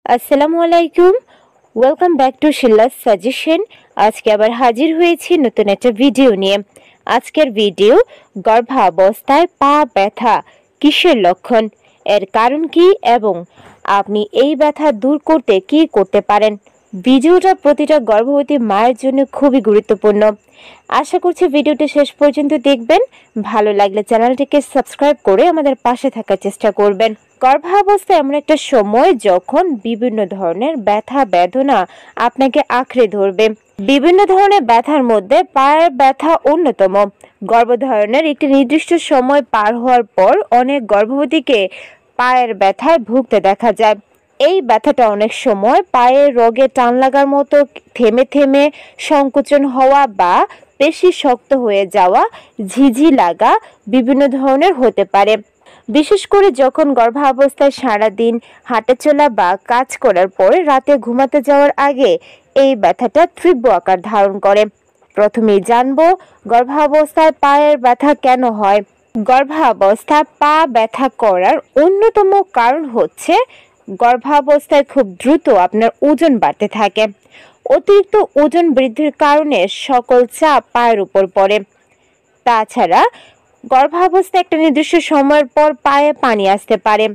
আসসালামু আলাইকুম। Welcome back to শিল্লাস সাজেশন। আজকে আবার হাজির হয়েছি নতুন একটা ভিডিও নিয়ে। আজকের ভিডিও গর্ভাবস্থায় পা ব্যথা কিসের লক্ষণ, এর কারণ কি এবং আপনি এই ব্যথা দূর করতে কি করতে পারেন। ভিডিওটা প্রতিটা গর্ভবতী মায়ের জন্য খুবই গুরুত্বপূর্ণ। আশা করছি ভিডিওটি শেষ পর্যন্ত দেখবেন। ভালো লাগলে চ্যানেলটিকে সাবস্ক্রাইব করে আমাদের পাশে থাকার চেষ্টা করবেন। গর্ভাবস্থা এমন একটা সময় যখন বিভিন্ন ধরনের ব্যথা বেদনা আপনাকে আঁকড়ে ধরবে। বিভিন্ন ধরনের ব্যথার মধ্যে পায়ের ব্যথা অন্যতম। গর্ভধারণের একটি নির্দিষ্ট সময় পার হওয়ার পর অনেক গর্ভবতীকে পায়ের ব্যথায় ভুগতে দেখা যায়। এই ব্যথাটা অনেক সময় পায়ের রগে টান লাগার মতো থেমে থেমে সংকোচন হওয়া বা পেশি শক্ত হয়ে যাওয়া, ঝিঝি লাগা বিভিন্ন ধরনের হতে পারে। বিশেষ করে যখন গর্ভাবস্থায় সারাদিন হাঁটাচলা বা কাজ করার পরে রাতে ঘুমাতে যাওয়ার আগে এই ব্যথাটা তীব্র আকার ধারণ করে। প্রথমেই জানবো গর্ভাবস্থায় পায়ের ব্যথা কেন হয়। গর্ভাবস্থায় পা ব্যথা করার অন্যতম কারণ হচ্ছে গর্ভাবস্থায় খুব দ্রুত আপনার ওজন বাড়তে থাকে। অতিরিক্ত ওজন বৃদ্ধির কারণে সকল চাপ পায়ের উপর পড়ে। তাছাড়া গর্ভাবস্থায় একটা নির্দিষ্ট সময়ের পর পায়ে পানি আসতে পারে।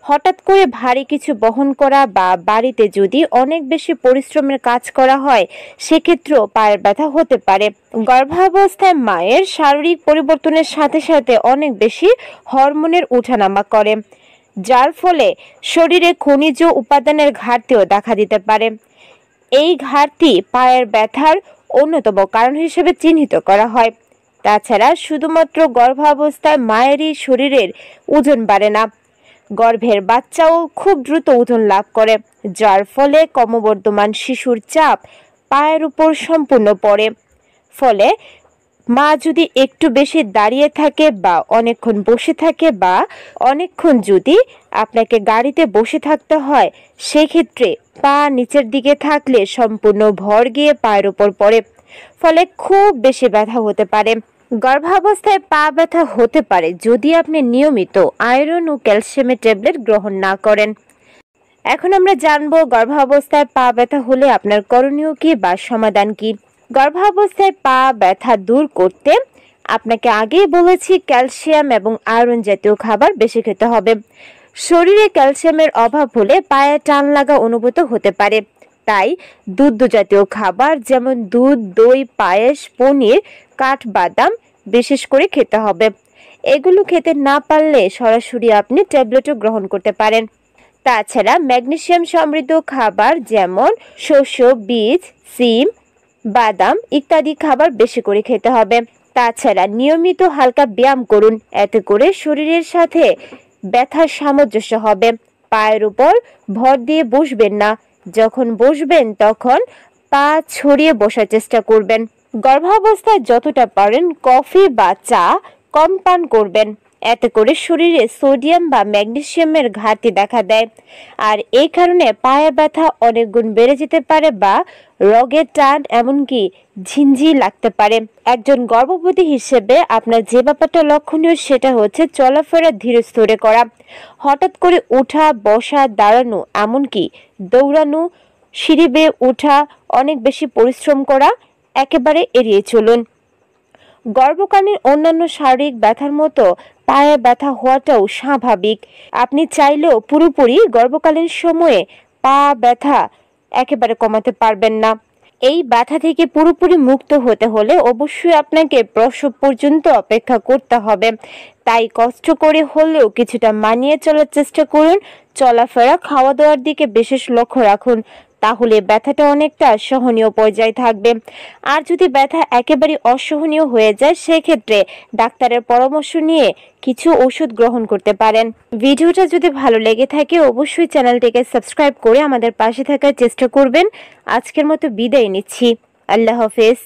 হঠাৎ করে ভারী কিছু বহন করা বা বাড়িতে যদি অনেক বেশি পরিশ্রমের কাজ করা হয় সেক্ষেত্রেও পায়ের ব্যথা হতে পারে। গর্ভাবস্থায় মায়ের শারীরিক পরিবর্তনের সাথে সাথে অনেক বেশি হরমোনের ওঠানামা করে, যার ফলে শরীরে খনিজ উপাদানের ঘাটতিও দেখা দিতে পারে। এই ঘাটতি পায়ের ব্যথার অন্যতম কারণ হিসেবে চিহ্নিত করা হয়। তাছাড়া শুধুমাত্র গর্ভাবস্থায় মায়েরই শরীরের ওজন বাড়ে না, গর্ভের বাচ্চাও খুব দ্রুত ওজন লাভ করে, যার ফলে ক্রমবর্ধমান শিশুর চাপ পায়ের উপর সম্পূর্ণ পড়ে। ফলে মা যদি একটু বেশি দাঁড়িয়ে থাকে বা অনেকক্ষণ বসে থাকে বা অনেকক্ষণ যদি আপনাকে গাড়িতে বসে থাকতে হয় সেক্ষেত্রে পা নিচের দিকে থাকলে সম্পূর্ণ ভর গিয়ে পায়ের উপর পড়ে, ফলে খুব বেশি ব্যথা হতে পারে। গর্ভাবস্থায় পা ব্যথা হতে পারে যদি আপনি নিয়মিত আয়রন ও ক্যালসিয়ামের ট্যাবলেট গ্রহণ না করেন। এখন আমরা জানবো গর্ভাবস্থায় পা ব্যথা হলে আপনার করণীয় কি বা সমাধান কি। গর্ভাবস্থায় পা ব্যথা দূর করতে আপনাকে আগেই বলেছি ক্যালসিয়াম এবং আয়রন জাতীয় খাবার বেশি খেতে হবে। শরীরে ক্যালসিয়ামের অভাব হলে পায়ে টান লাগা অনুভূত হতে পারে। তাই দুগ্ধ জাতীয় খাবার যেমন দুধ, দই, পায়েস, পনির, কাঠবাদাম বিশেষ করে খেতে হবে। এগুলো খেতে না পারলে সরাসরি আপনি ট্যাবলেটও গ্রহণ করতে পারেন। তাছাড়া ম্যাগনেসিয়াম সমৃদ্ধ খাবার যেমন শস্য, বীজ, সিম, বাদাম ইত্যাদি খাবার বেশি করে খেতে হবে। তাছাড়া নিয়মিত হালকা ব্যায়াম করুন, এতে করে শরীরের সাথে ব্যথার সামঞ্জস্য হবে। পায়ের উপর ভর দিয়ে বসবেন না, যখন বসবেন তখন পা ছড়িয়ে বসার চেষ্টা করবেন। গর্ভাবস্থায় যতটা পারেন কফি বা চা কম পান করবেন, এতে করে শরীরে সোডিয়াম বা ম্যাগনেসিয়ামের ঘাটতি দেখা দেয়, আর এই কারণে পায়ে ব্যথা অনেক গুণ বেড়ে যেতে পারে বা রগের টান এমনকি ঝিনঝি লাগতে পারে। একজন গর্ভবতী হিসেবে আপনার যে ব্যাপারটা লক্ষণীয় সেটা হচ্ছে চলাফেরা ধীরে স্থিরে করা। হঠাৎ করে ওঠা, বসা, দাঁড়ানো এমনকি দৌড়ানো, সিঁড়ি বেয়ে ওঠা, অনেক বেশি পরিশ্রম করা একেবারে এড়িয়ে চলুন। গর্ভকালীন অন্যান্য শারীরিক ব্যথার মতো পায়ে ব্যথা হওয়াটাও স্বাভাবিক। আপনি চাইলেও পুরোপুরি গর্ভকালীন সময়ে পা ব্যথা একেবারে কমাতে পারবেন না। এই ব্যথা থেকে পুরোপুরি মুক্ত হতে হলে অবশ্যই আপনাকে প্রসব পর্যন্ত অপেক্ষা করতে হবে। তাই কষ্ট করে হলেও কিছুটা মানিয়ে চলার চেষ্টা করুন। চলাফেরা, খাওয়া দাওয়ার দিকে বিশেষ লক্ষ্য রাখুন, তাহলে ব্যথাটা অনেকটা সহনীয় পর্যায়ে থাকবে। আর যদি ব্যথা একেবারে অসহনীয় হয়ে যায় সেক্ষেত্রে ডাক্তারের পরামর্শ নিয়ে কিছু ওষুধ গ্রহণ করতে পারেন। ভিডিওটা যদি ভালো লেগে থাকে অবশ্যই চ্যানেলটিকে সাবস্ক্রাইব করে আমাদের পাশে থাকার চেষ্টা করবেন। আজকের মতো বিদায় নিচ্ছি। আল্লাহ হাফেজ।